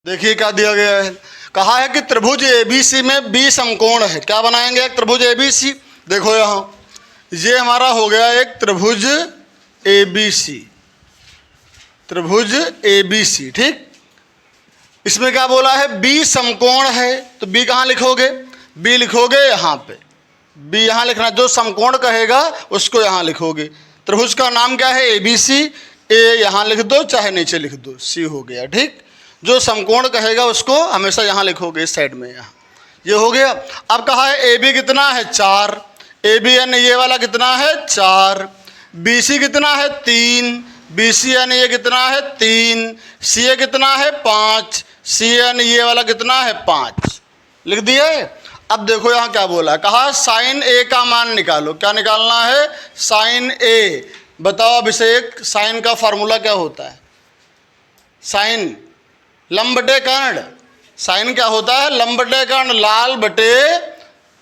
देखिए क्या दिया गया है, कहा है कि त्रिभुज एबीसी में बी समकोण है। क्या बनाएंगे एक त्रिभुज एबीसी। देखो यहाँ ये हमारा हो गया एक त्रिभुज एबीसी, त्रिभुज एबीसी, ठीक। इसमें क्या बोला है, बी समकोण है, तो बी कहाँ लिखोगे, बी लिखोगे यहाँ पे, बी यहाँ लिखना, जो समकोण कहेगा उसको यहाँ लिखोगे। त्रिभुज का नाम क्या है, एबीसी। ए यहाँ लिख दो चाहे नीचे लिख दो, सी हो गया, ठीक। जो समकोण कहेगा उसको हमेशा यहाँ लिखोगे, इस साइड में, यहाँ ये हो गया। अब कहा है ए बी कितना है 4, ए बी यानी ये वाला कितना है 4, बी सी कितना है 3, बी सी यानी ये कितना है 3, सी ए कितना है 5, सी यानी ये वाला कितना है 5, लिख दिया है। अब देखो यहाँ क्या बोला है, कहा साइन ए का मान निकालो। क्या निकालना है, साइन ए। बताओ अभिषेक, साइन का फार्मूला क्या होता है, साइन लंब बटे कर्ण। साइन क्या होता है, लंब बटे कर्ण, लाल बटे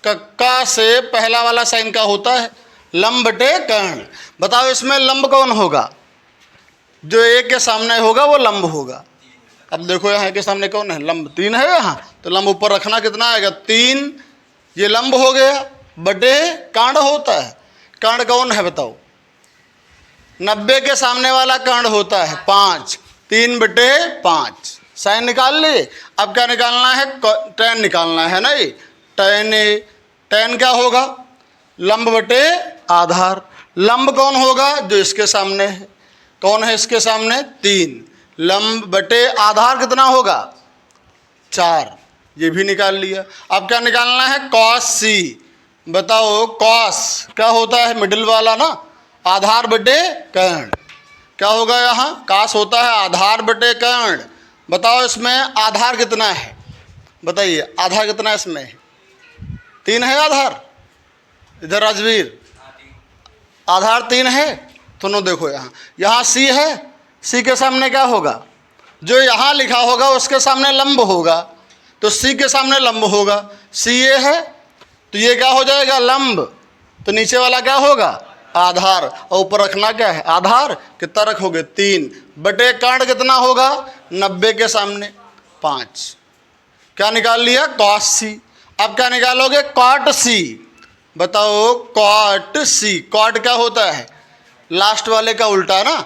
कक्का से पहला वाला साइन क्या होता है, लंब बटे कर्ण। बताओ इसमें लंब कौन होगा, जो एक के सामने होगा वो लंब होगा। अब देखो यहाँ के सामने कौन है, लंब 3 है यहाँ, तो लंब ऊपर रखना कितना आएगा 3, ये लंब हो गया, बटे कर्ण होता है। कर्ण कौन है बताओ, 90 के सामने वाला कर्ण होता है 5, 3 बटे 5। साइन निकाल लिए। अब क्या निकालना है, टैन निकालना है ना, ये टैन ए। टैन क्या होगा, लंब बटे आधार। लंब कौन होगा, जो इसके सामने है, कौन है इसके सामने 3, लंब बटे आधार कितना होगा 4, ये भी निकाल लिया। अब क्या निकालना है, कॉस सी। बताओ कॉस क्या होता है, मिडिल वाला ना, आधार बटे कर्ण। क्या होगा यहाँ, कॉस होता है आधार बटे कर्ण। बताओ इसमें आधार कितना है, बताइए आधार कितना है इसमें, 3 है आधार। इधर राजवीर आधार 3 है, दोनों देखो यहाँ सी है, सी के सामने क्या होगा, जो यहाँ लिखा होगा उसके सामने लंब होगा, तो सी के सामने लंब होगा। सी ये है तो ये क्या हो जाएगा लंब, तो नीचे वाला क्या होगा आधार, और ऊपर रखना क्या है आधार। कितना रखोगे 3 बटे कर्ण कितना होगा 90 के सामने 5। क्या निकाल लिया, कॉस सी। अब क्या निकालोगे, कॉट सी। बताओ कॉट सी। कॉट क्या होता है, लास्ट वाले का उल्टा ना,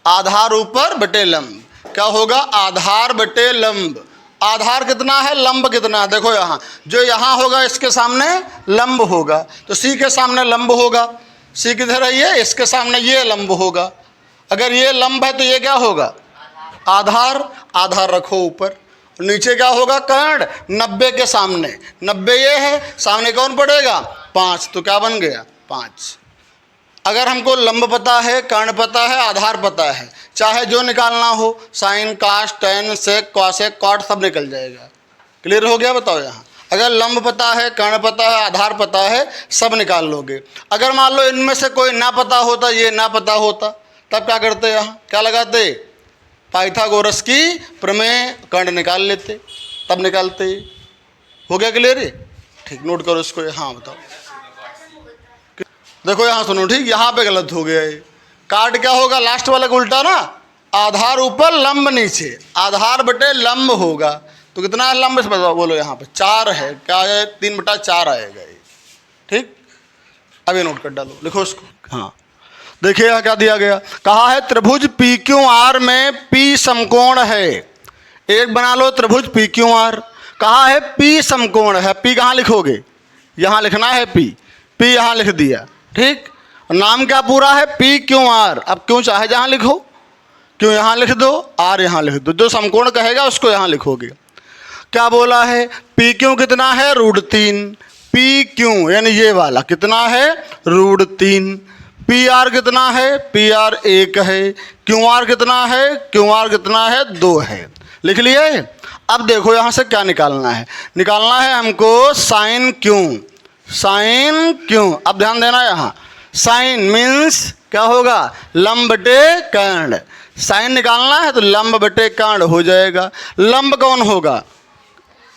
आधार ऊपर बटे लंब। क्या होगा, आधार बटे लंब। आधार कितना है, लंब कितना है, देखो यहाँ जो यहाँ होगा इसके सामने लंब होगा, तो सी के सामने लंब होगा। सी किधर है, ये इसके सामने ये लंब होगा। अगर ये लंब है तो ये क्या होगा आधार, आधार रखो ऊपर। नीचे क्या होगा कर्ण, 90 के सामने, 90 ये है, सामने कौन पड़ेगा 5, तो क्या बन गया 5। अगर हमको लंब पता है, कर्ण पता है, आधार पता है, चाहे जो निकालना हो, साइन कास टैन सेक कॉसेक कॉट सब निकल जाएगा। क्लियर हो गया, बताओ यहाँ अगर लंब पता है, कर्ण पता है, आधार पता है, सब निकाल लोगे। अगर मान लो इनमें से कोई ना पता होता, ये ना पता होता, तब क्या करते, यहाँ क्या लगाते, पाइथागोरस की प्रमेय, कर्ण निकाल लेते, तब निकालते। हो गया क्लियर है, ठीक, नोट करो इसको। हाँ बताओ, देखो यहाँ सुनो, ठीक, यहाँ पे गलत हो गया है। काट क्या होगा, लास्ट वाला का उल्टा ना, आधार ऊपर लंब नीचे, आधार बटे लंब होगा। तो कितना है लंब, बताओ बोलो, यहाँ पे 4 है, क्या है 3 बटा 4 आएगा ये, ठीक। अब ये नोट कर डालो, लिखो इसको। हाँ देखिए यहाँ क्या दिया गया, कहा है त्रिभुज पी क्यू आर में पी समकोण है। एक बना लो त्रिभुज पी क्यू आर, कहा है पी समकोण है। पी कहाँ लिखोगे, यहाँ लिखना है पी, पी यहाँ लिख दिया, ठीक। नाम क्या पूरा है, पी क्यू आर। अब क्यों चाहे जहाँ लिखो, क्यों यहाँ लिख दो, आर यहाँ लिख दो, जो समकोण कहेगा उसको यहाँ लिखोगे। क्या बोला है, पी क्यू कितना है √3, पी क्यू यानी ये वाला कितना है √3। पी आर कितना है, पी आर 1 है। क्यू आर कितना है, क्यू आर कितना है 2 है। लिख लिए। अब देखो यहाँ से क्या निकालना है, निकालना है हमको साइन क्यू, साइन क्यू। अब ध्यान देना, यहाँ साइन मीन्स क्या होगा, लंब बटे कर्ण। साइन निकालना है तो लंब बटे कर्ण हो जाएगा। लंब कौन होगा,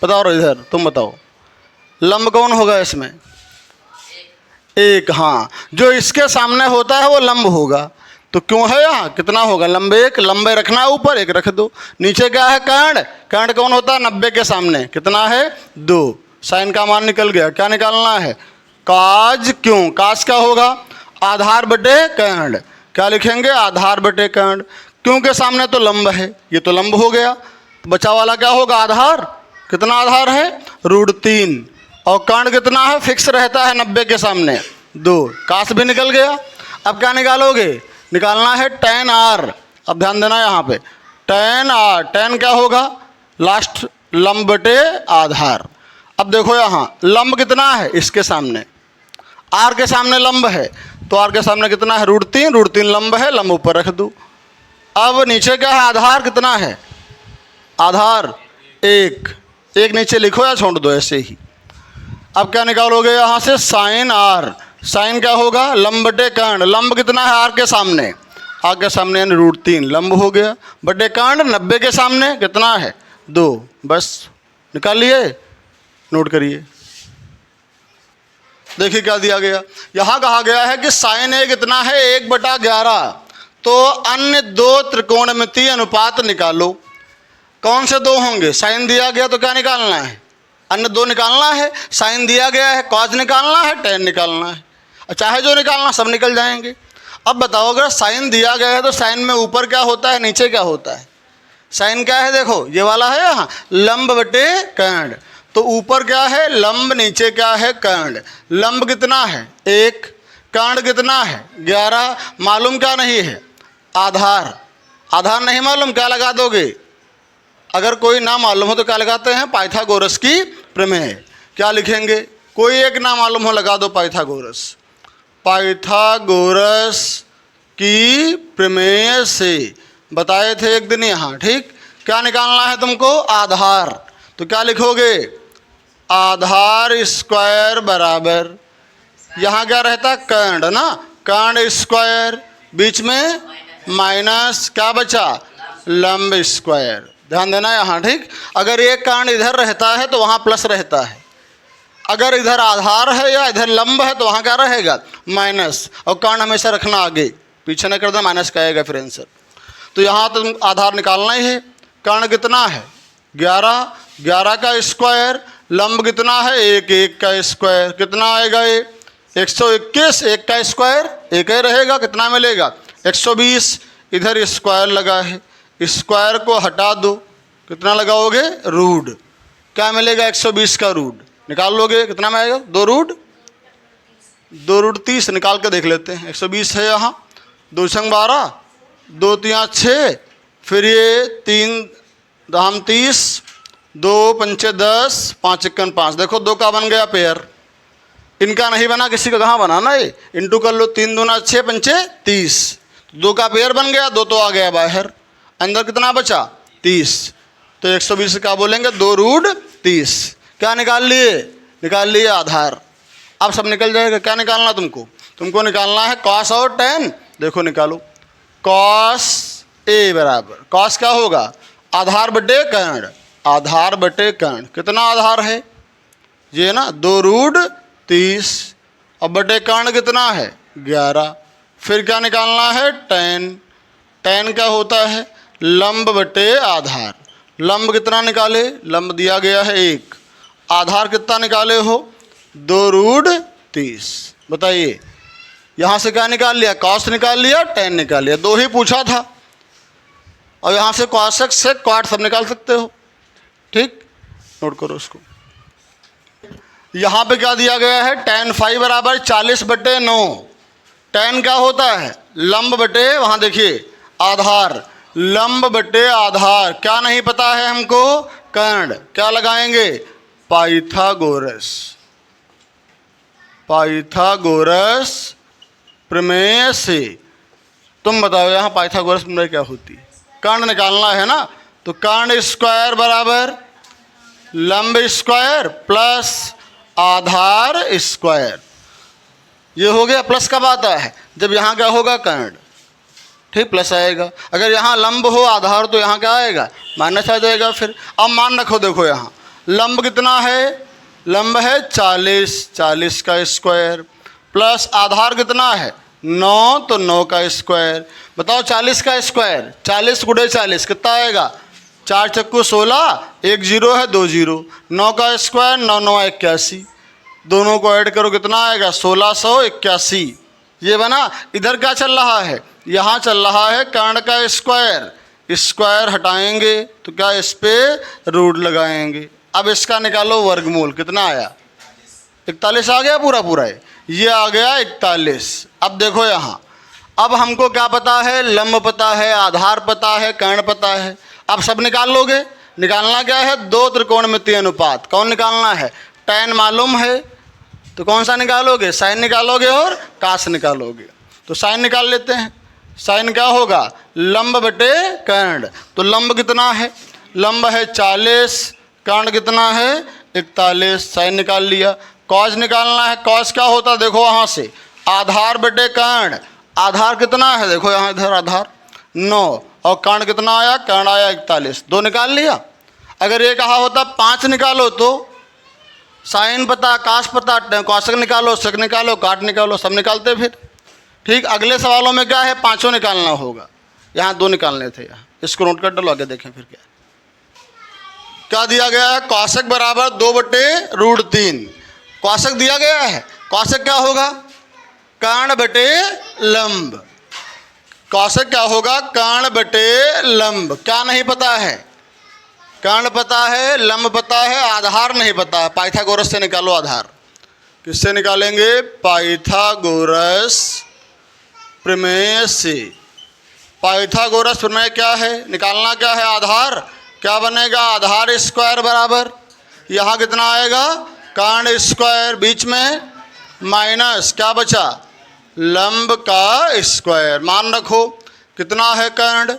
बताओ इधर, तुम बताओ लंब कौन होगा इसमें, 1। हाँ, जो इसके सामने होता है वो लंब होगा, तो क्यों है यहाँ, कितना होगा, लंबे एक, लंबे रखना है ऊपर, एक रख दो। नीचे क्या है, कर्ण। कर्ण कौन होता है, 90 के सामने, कितना है, 2। साइन का मान निकल गया। क्या निकालना है, काज क्यों। काज क्या होगा, आधार बटे कर्ण। क्या लिखेंगे, आधार बटे कर्ण। क्यों के सामने तो लंब है, ये तो लंब हो गया। बचा वाला क्या होगा, आधार। कितना आधार है, √3। और कर्ण कितना है, फिक्स रहता है 90 के सामने, 2। काश भी निकल गया। अब क्या निकालोगे, निकालना है tan r। अब ध्यान देना यहाँ पे, tan r। tan क्या होगा, लास्ट लंब बटे आधार। अब देखो यहाँ लंब कितना है, इसके सामने, r के सामने लंब है, तो r के सामने कितना है, √3। √3 लंब है, लंब ऊपर रख दो। अब नीचे क्या है, आधार कितना है, आधार 1। एक नीचे लिखो या छोड़ दो ऐसे ही। अब क्या निकालोगे यहाँ से, साइन r। साइन क्या होगा, लंब बटे कर्ण। लंब कितना है, r के सामने, r के सामने यानी √3 लंब हो गया, बटे कर्ण 90 के सामने कितना है, 2। बस निकाल लिए, नोट करिए। देखिए क्या दिया गया, यहाँ कहा गया है कि साइन a कितना है, 1/11। तो अन्य 2 त्रिकोणमितीय अनुपात निकालो। कौन से 2 होंगे, साइन दिया गया तो क्या निकालना है, अन्य 2 निकालना है। साइन दिया गया है, कॉज निकालना है, tan निकालना है। चाहे जो निकालना, सब निकल जाएंगे। अब बताओ, अगर साइन दिया गया है तो साइन में ऊपर क्या होता है, नीचे क्या होता है। साइन क्या है, देखो ये वाला है यहाँ, लंब बटे कर्ण। तो ऊपर क्या है, लंब, नीचे क्या है, कर्ण। लंब कितना है, 1। कर्ण कितना है, 11। मालूम क्या नहीं है, आधार। आधार नहीं मालूम, क्या लगा दोगे, अगर कोई ना मालूम हो तो क्या लगाते हैं, पाइथागोरस की प्रमेय। क्या लिखेंगे, कोई एक ना मालूम हो लगा दो, पाइथागोरस। पाइथागोरस की प्रमेय से बताए थे एक दिन यहाँ, ठीक। क्या निकालना है तुमको, आधार। तो क्या लिखोगे, आधार स्क्वायर बराबर, यहाँ क्या रहता है, कर्ण ना, कर्ण स्क्वायर, बीच में माइनस, क्या बचा, लंब स्क्वायर। ध्यान देना यहाँ, ठीक। अगर एक कर्ण इधर रहता है तो वहाँ प्लस रहता है, अगर इधर आधार है या इधर लंब है तो वहाँ क्या रहेगा, माइनस। और कर्ण हमेशा रखना आगे, पीछे न कर देना, माइनस का आएगा फिर आंसर। तो यहाँ तो आधार निकालना ही है। कर्ण कितना है, 11। 11 का स्क्वायर, लंब कितना है, 1। 1 का स्क्वायर कितना आएगा, 121। 1 का स्क्वायर 1 ही रहेगा, कितना मिलेगा, 120। इधर स्क्वायर लगा है, स्क्वायर को हटा दो, कितना लगाओगे, रूट। क्या मिलेगा, 120 का रूट निकाल लोगे, कितना में आएगा, 2 रूट 30 निकाल के देख लेते हैं। 120 है यहाँ, 2 छंग 12, 2 3 6, फिर ये 3 दाम 30, 2 पंचे 10, 5 1 5। देखो 2 का बन गया पेयर, इनका नहीं बना, किसी का कहाँ बना ना, ये इंटू कर लो, 3 दूना 6 पंचे 30, 2 का पेयर बन गया, 2 तो आ गया बाहर, अंदर कितना बचा, 30। तो 120 का बोलेंगे, 2 रूट 30। क्या निकाल लिए, निकाल लिए आधार। अब सब निकल जाएगा। क्या निकालना तुमको, तुमको निकालना है कॉस और tan। देखो निकालो, कॉस a बराबर, कॉस क्या होगा, आधार बटे कर्ण। आधार बटे कर्ण, कितना आधार है, ये ना 2 रूट 30, और बटे कर्ण कितना है, 11। फिर क्या निकालना है, tan। tan क्या होता है, लंब बटे आधार। लंब कितना निकाले, लंब दिया गया है 1, आधार कितना निकाले हो, 2 रूट 30। बताइए, यहाँ से क्या निकाल लिया, कॉस निकाल लिया, tan निकाल लिया, 2 ही पूछा था। और यहाँ से कॉसेक से क्वाट सब निकाल सकते हो, ठीक। नोट करो उसको। यहाँ पे क्या दिया गया है, tan फाई बराबर 40/9। tan क्या होता है, लंब बटे, वहाँ देखिए आधार, लंब बटे आधार। क्या नहीं पता है हमको, कर्ण। क्या लगाएंगे, पाइथागोरस। पाइथागोरस प्रमेय से। तुम बताओ यहाँ पाइथागोरस प्रमेय क्या होती है, कर्ण निकालना है ना। तो कर्ण स्क्वायर बराबर लंब स्क्वायर प्लस आधार स्क्वायर। ये हो गया, प्लस कब आता है, जब यहाँ क्या होगा, कर्ण, ठीक, प्लस आएगा। अगर यहाँ लंब हो आधार तो यहाँ क्या आएगा, माइनस आ जाएगा। फिर अब मान रखो, देखो यहाँ लंब कितना है, लंब है 40, 40 का स्क्वायर, प्लस आधार कितना है 9, तो 9 का स्क्वायर। बताओ 40 का स्क्वायर, 40 गुणे 40 कितना आएगा? 4 चक्कू 16, 1 जीरो है 2 जीरो। 9 का स्क्वायर 9 9 81, दोनों को ऐड करो कितना आएगा? 1681। ये बना। इधर क्या चल रहा है? यहाँ चल रहा है कर्ण का स्क्वायर, स्क्वायर हटाएंगे तो क्या इस पे रूट लगाएंगे। अब इसका निकालो वर्गमूल, कितना आया? 41 आ गया पूरा पूरा है, ये आ गया 41। अब देखो यहाँ, अब हमको क्या पता है? लंब पता है, आधार पता है, कर्ण पता है। अब सब निकाल लोगे। निकालना क्या है? दो त्रिकोणमितीय अनुपात। कौन निकालना है? tan मालूम है तो कौन सा निकालोगे? साइन निकालोगे और कास निकालोगे। तो साइन निकाल लेते हैं। साइन क्या होगा? लंब बटे कर्ण। तो लंब कितना है? लंब है 40, कर्ण कितना है? 41। साइन निकाल लिया। कॉस निकालना है। कॉस क्या होता है? देखो वहाँ से आधार बटे कर्ण। आधार कितना है? देखो यहाँ इधर आधार 9 और कर्ण कितना आया? कर्ण आया 41। दो निकाल लिया। अगर ये कहा होता 5 निकालो तो साइन पता, काश पता, कौशक निकालो, सेक निकालो, काट निकालो, सब निकालते फिर। ठीक। अगले सवालों में क्या है? पांचों निकालना होगा। यहाँ दो निकालने थे, यहाँ इसको नोट कर डालो, आगे देखें फिर क्या दिया गया है। कौशक बराबर 2/√3। कौशक दिया गया है। कौशक क्या होगा? कर्ण बटे लंब। कौशक क्या होगा? कर्ण बटे लंब। क्या नहीं पता है? कर्ण पता है, लंब पता है, आधार नहीं पता है। पाइथागोरस से निकालो आधार। किससे निकालेंगे? पाइथागोरस प्रमेय से। पाइथागोरस प्रमेय क्या है? निकालना क्या है? आधार। क्या बनेगा? आधार स्क्वायर बराबर, यहाँ कितना आएगा? कर्ण स्क्वायर, बीच में माइनस क्या बचा? लंब का स्क्वायर। मान रखो कितना है? कर्ण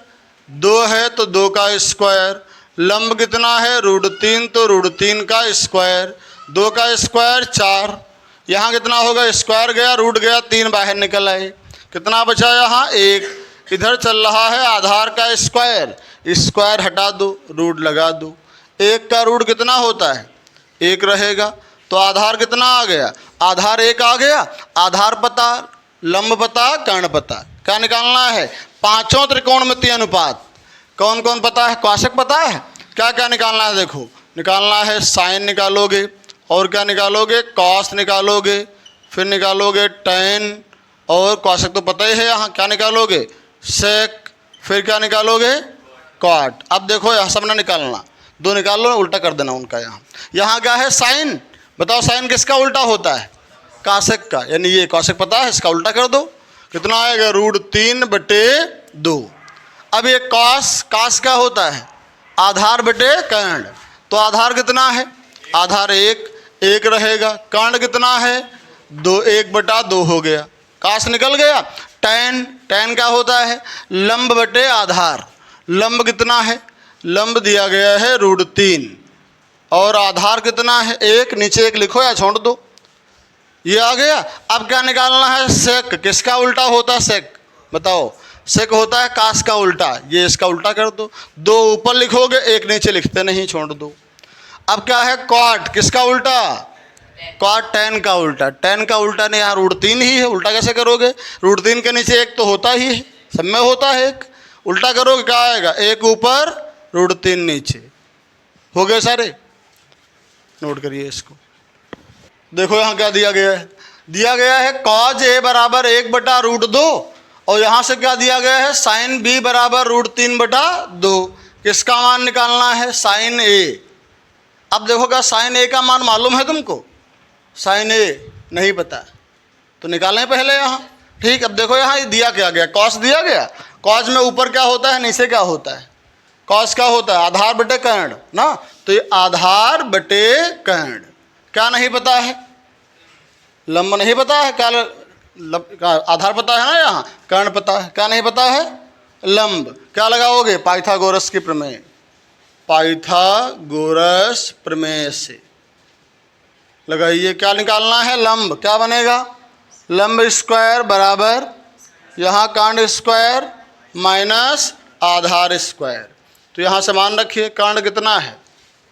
2 है तो 2 का स्क्वायर। लंब कितना है? √3 तो √3 का स्क्वायर। 2 का स्क्वायर 4। यहाँ कितना होगा? स्क्वायर गया, रूट गया, 3 बाहर निकल आए। कितना बचा? यहाँ 1। इधर चल रहा है आधार का स्क्वायर, स्क्वायर हटा दो, रूट लगा दो। 1 का रूट कितना होता है? 1 रहेगा। तो आधार कितना आ गया? आधार 1 आ गया। आधार पता, लंब पता, कर्ण पता। क्या निकालना है? पांचों त्रिकोणमितीय अनुपात। कौन कौन पता है? कौशक पता है। क्या क्या निकालना है? देखो निकालना है साइन निकालोगे, और क्या निकालोगे? कॉस निकालोगे, फिर निकालोगे tan, और कौशक तो पता ही है। यहाँ क्या निकालोगे? सेक, फिर क्या निकालोगे? कॉट। अब देखो यहाँ सब ना निकालना, दो निकाल लो, उल्टा कर देना उनका। यहाँ क्या है? साइन। बताओ साइन किसका उल्टा होता है? कौशक का। यानी ये कौशक पता है, इसका उल्टा कर दो। कितना आएगा? √3/2। अब ये कॉस, कॉस क्या होता है? आधार बटे कर्ण। तो आधार कितना है? आधार 1 रहेगा। कर्ण कितना है? 2, 1/2 हो गया। कॉस निकल गया। tan क्या होता है? लंब बटे आधार। लंब कितना है? लंब दिया गया है √3, और आधार कितना है? 1। नीचे 1 लिखो या छोड़ दो, ये आ गया। अब क्या निकालना है? सेक। किसका उल्टा होता है? सेक। बताओ। सेक होता है कास का उल्टा। ये इसका उल्टा कर दो। 2 ऊपर लिखोगे, 1 नीचे लिखते नहीं, छोड़ दो। अब क्या है? कॉट। किसका उल्टा? कॉट tan का उल्टा। tan का उल्टा नहीं, यहाँ √3 ही है, उल्टा कैसे करोगे? √3 के नीचे 1 तो होता ही है, सब में होता है 1। उल्टा करोगे क्या आएगा? 1 ऊपर √3 नीचे। हो गए सारे? नोट करिए इसको। देखो यहाँ क्या दिया गया है? दिया गया है cos A बराबर 1/√2, और यहाँ से क्या दिया गया है? साइन B बराबर √3/2। किसका मान निकालना है? Sine A। अब देखो क्या साइन A का मान मालूम है तुमको? साइन A नहीं पता, तो निकालें पहले यहाँ। ठीक। अब देखो यहाँ दिया क्या गया? कॉस दिया गया। कॉस में ऊपर क्या होता है, नीचे क्या होता है? कॉस क्या होता है? आधार बटे कर्ण ना। तो ये आधार बटे कर्ण। क्या नहीं पता है? लंब नहीं पता है। क्या आधार पता है ना, यहाँ कर्ण पता है। क्या नहीं पता है? लंब। क्या लगाओगे? पाइथागोरस की प्रमेय। पाइथागोरस प्रमेय से लगाइए। क्या निकालना है? लंब। क्या बनेगा? लंब स्क्वायर बराबर यहाँ कर्ण स्क्वायर माइनस आधार स्क्वायर। तो यहाँ से मान रखिए कर्ण कितना है?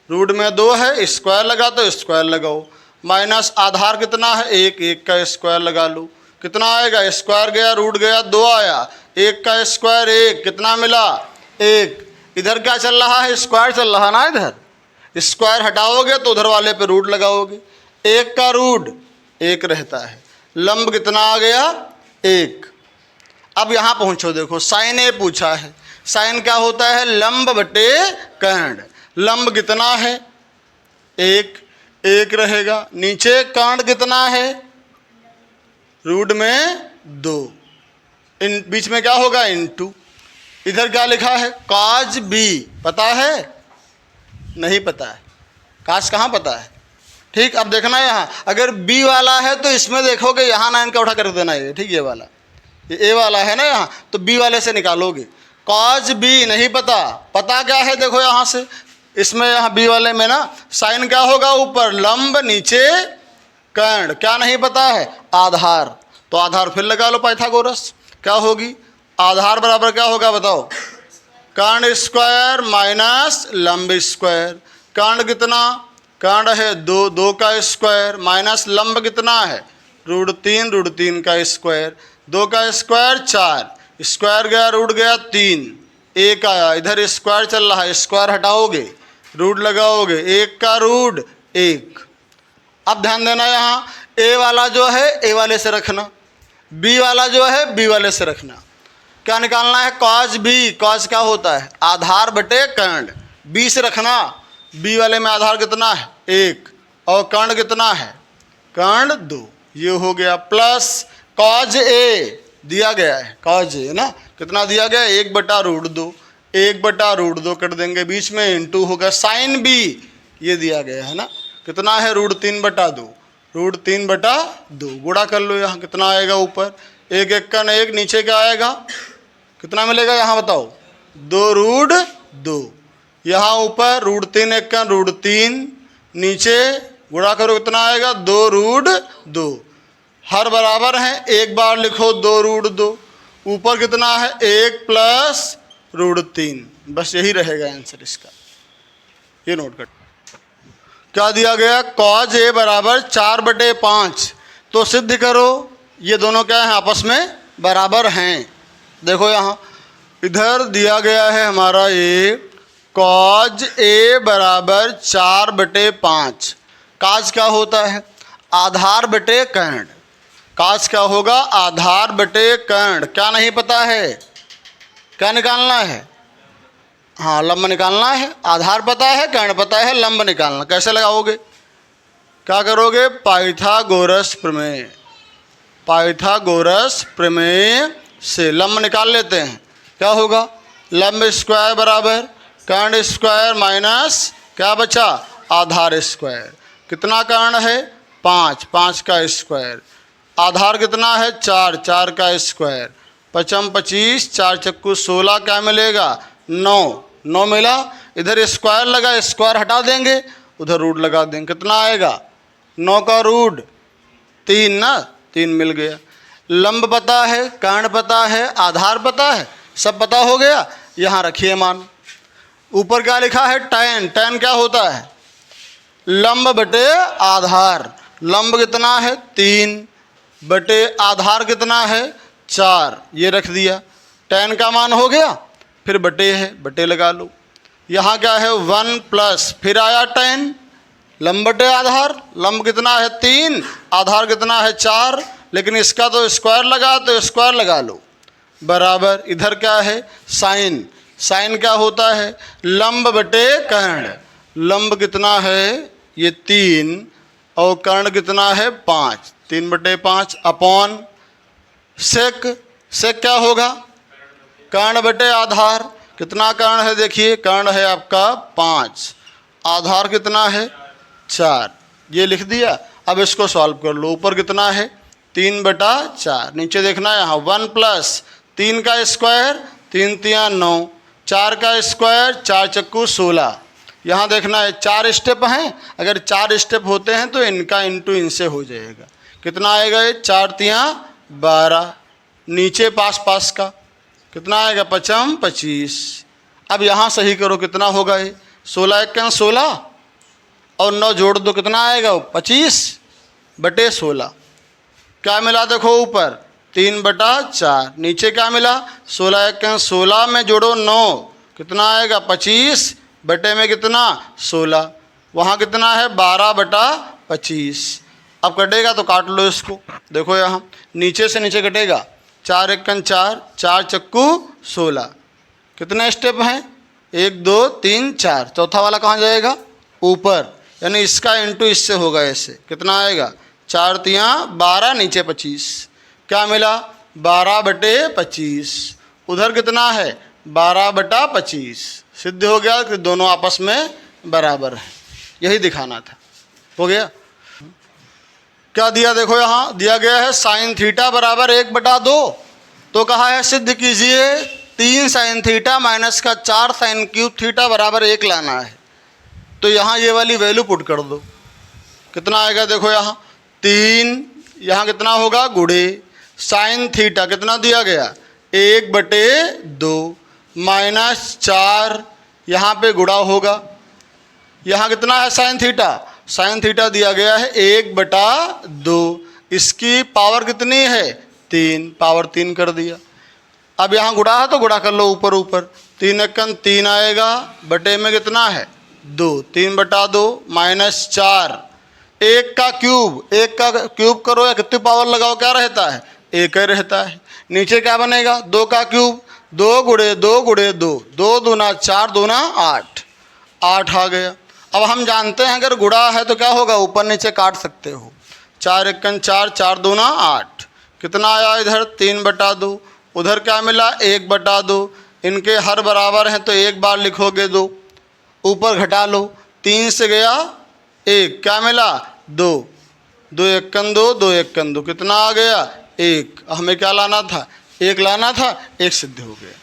रूट में 2 है, स्क्वायर लगा तो स्क्वायर लगाओ, माइनस आधार कितना है? 1 का स्क्वायर लगा लो। कितना आएगा? स्क्वायर गया, रूट गया, 2 आया, 1 का स्क्वायर 1, कितना मिला 1। इधर क्या चल रहा है, स्क्वायर चल रहा ना, इधर स्क्वायर हटाओगे तो उधर वाले पे रूट लगाओगे, 1 का रूट 1 रहता है। लंब कितना आ गया 1। अब यहाँ पहुँचो, देखो साइन ए पूछा है। साइन क्या होता है, लंब बटे कर्ण। लंब कितना है 1 रहेगा, नीचे कर्ण कितना है रूट में 2, इन बीच में क्या होगा इनटू। इधर क्या लिखा है cos b, पता है नहीं पता है, काश कहाँ पता है। ठीक, अब देखना यहाँ अगर b वाला है तो इसमें देखोगे यहाँ ना इनका उठा कर देना ये, ठीक, ये वाला, ये a वाला है ना यहाँ, तो b वाले से निकालोगे। cos b नहीं पता, पता क्या है देखो यहाँ से, इसमें यहाँ b वाले में ना साइन क्या होगा ऊपर लंब नीचे कर्ण, क्या नहीं पता है आधार, तो आधार फिर लगा लो पाइथागोरस। क्या होगी आधार बराबर क्या होगा बताओ, कर्ण स्क्वायर माइनस लंब स्क्वायर। कर्ण कितना, कर्ण है 2 का स्क्वायर माइनस लंब कितना है रूट 3 का स्क्वायर, 2 का स्क्वायर 4, स्क्वायर गया रूट गया 3, 1 आया, इधर स्क्वायर चल रहा है, स्क्वायर हटाओगे रूट लगाओगे, 1 का रूट 1। अब ध्यान देना यहाँ ए वाला जो है ए वाले से रखना, बी वाला जो है बी वाले से रखना। क्या निकालना है cos b, cos क्या होता है आधार बटे कर्ण, b से रखना, b वाले में आधार कितना है 1 और कर्ण कितना है कर्ण 2, ये हो गया प्लस cos a दिया गया है, cos a ना कितना दिया गया 1/√2, 1/√2 कर देंगे, बीच में इंटू होगा साइन b, ये दिया गया है ना, कितना है √3/2, √3/2 गुणा कर लो, यहाँ कितना आएगा ऊपर 1 1 का 1, नीचे क्या आएगा कितना मिलेगा यहाँ बताओ 2√2, यहाँ ऊपर √3 1 का √3, नीचे गुणा करो कितना आएगा 2√2, हर बराबर हैं, एक बार लिखो 2√2, ऊपर कितना है 1 प्लस √3, बस यही रहेगा आंसर इसका, ये नोट कर। क्या दिया गया cos a बराबर 4/5, तो सिद्ध करो ये दोनों क्या है आपस में बराबर हैं। देखो यहाँ इधर दिया गया है हमारा ये cos a बराबर 4/5, cos क्या होता है आधार बटे कर्ण, cos क्या होगा आधार बटे कर्ण, क्या नहीं पता है क्या निकालना है, हाँ लंब निकालना है, आधार पता है कर्ण पता है, लंब निकालना, कैसे लगाओगे क्या करोगे पाइथागोरस प्रमेय, पाइथागोरस प्रमेय से लंब निकाल लेते हैं। क्या होगा लंब स्क्वायर बराबर कर्ण स्क्वायर माइनस क्या बचा आधार स्क्वायर, कितना कर्ण है 5, 5 का स्क्वायर, आधार कितना है 4, 4 का स्क्वायर, 5 25, 4 चक्कू 16, क्या मिलेगा 9 मिला, इधर स्क्वायर लगा, स्क्वायर हटा देंगे उधर रूट लगा देंगे, कितना आएगा 9 का रूट 3 ना, 3 मिल गया। लंब पता है कर्ण पता है आधार पता है, सब पता हो गया, यहाँ रखिए मान। ऊपर क्या लिखा है tan, tan क्या होता है लंब बटे आधार, लंब कितना है 3 बटे आधार कितना है 4, ये रख दिया, tan का मान हो गया, फिर बटे है बटे लगा लो, यहाँ क्या है 1 प्लस फिर आया tan, लंब बटे आधार, लंब कितना है 3 आधार कितना है 4, लेकिन इसका तो स्क्वायर लगा तो स्क्वायर लगा लो, बराबर इधर क्या है साइन, साइन क्या होता है लंब बटे कर्ण, लंब कितना है ये 3 और कर्ण कितना है 5, 3/5 अपॉन सेक, सेक क्या होगा कर्ण बटे आधार, कितना कर्ण है देखिए कर्ण है आपका 5, आधार कितना है 4, ये लिख दिया। अब इसको सॉल्व कर लो, ऊपर कितना है 3/4, नीचे देखना है यहाँ 1 प्लस 3 का स्क्वायर 3 3 9, 4 का स्क्वायर 4 चक्कू 16, यहाँ देखना है 4 स्टेप हैं, अगर 4 स्टेप होते हैं तो इनका इंटू इनसे हो जाएगा, कितना आएगा ये 4 3 12, नीचे पास पास का कितना आएगा 5 25। अब यहाँ सही करो कितना होगा ये 16 1 16 और 9 जोड़ दो कितना आएगा 25/16, क्या मिला देखो ऊपर 3/4। नीचे क्या मिला 16 1 16 में जोड़ो 9 कितना आएगा 25 बटे में कितना 16। वहाँ कितना है 12/25। अब कटेगा तो काट लो इसको। देखो यहाँ नीचे से नीचे कटेगा 4 1 4 4 चक्कू 16। कितने स्टेप हैं 1 2 3 4। चौथा वाला कहाँ जाएगा ऊपर, यानी इसका इंटू इससे होगा ऐसे। कितना आएगा 4 3 12 नीचे 25। क्या मिला 12/25। उधर कितना है 12/25। सिद्ध हो गया कि दोनों आपस में बराबर हैं। यही दिखाना था। हो गया। क्या दिया देखो यहाँ दिया गया है sin थीटा बराबर 1/2। तो कहा है सिद्ध कीजिए 3 sin थीटा माइनस का 4 sin क्यूब थीटा बराबर 1 लाना है। तो यहाँ ये वाली वैल्यू पुट कर दो। कितना आएगा देखो यहाँ 3, यहाँ कितना होगा गुणे sin थीटा कितना दिया गया 1/2 माइनस 4, यहाँ पे गुणा होगा। यहाँ कितना है sin थीटा दिया गया है 1/2। इसकी पावर कितनी है 3, पावर 3 कर दिया। अब यहाँ गुणा है तो गुणा कर लो ऊपर ऊपर। 3 1 3 आएगा बटे में कितना है 2, 3/2 माइनस 4। 1 का क्यूब करो या कितनी पावर लगाओ क्या रहता है 1 ही रहता है। नीचे क्या बनेगा 2 का क्यूब 2 गुणे 2 गुणे 2 2 दूना 4 दूना 8 आ गया। अब हम जानते हैं अगर गुणा है तो क्या होगा ऊपर नीचे काट सकते हो। 4 1 4 4 दूना 8। कितना आया इधर 3/2। उधर क्या मिला 1/2। इनके हर बराबर हैं तो एक बार लिखोगे 2, ऊपर घटा लो 3 से गया 1, क्या मिला 2 2 1 2 2 1 2 कितना आ गया 1। हमें क्या लाना था 1 लाना था, 1 सिद्ध हो गया।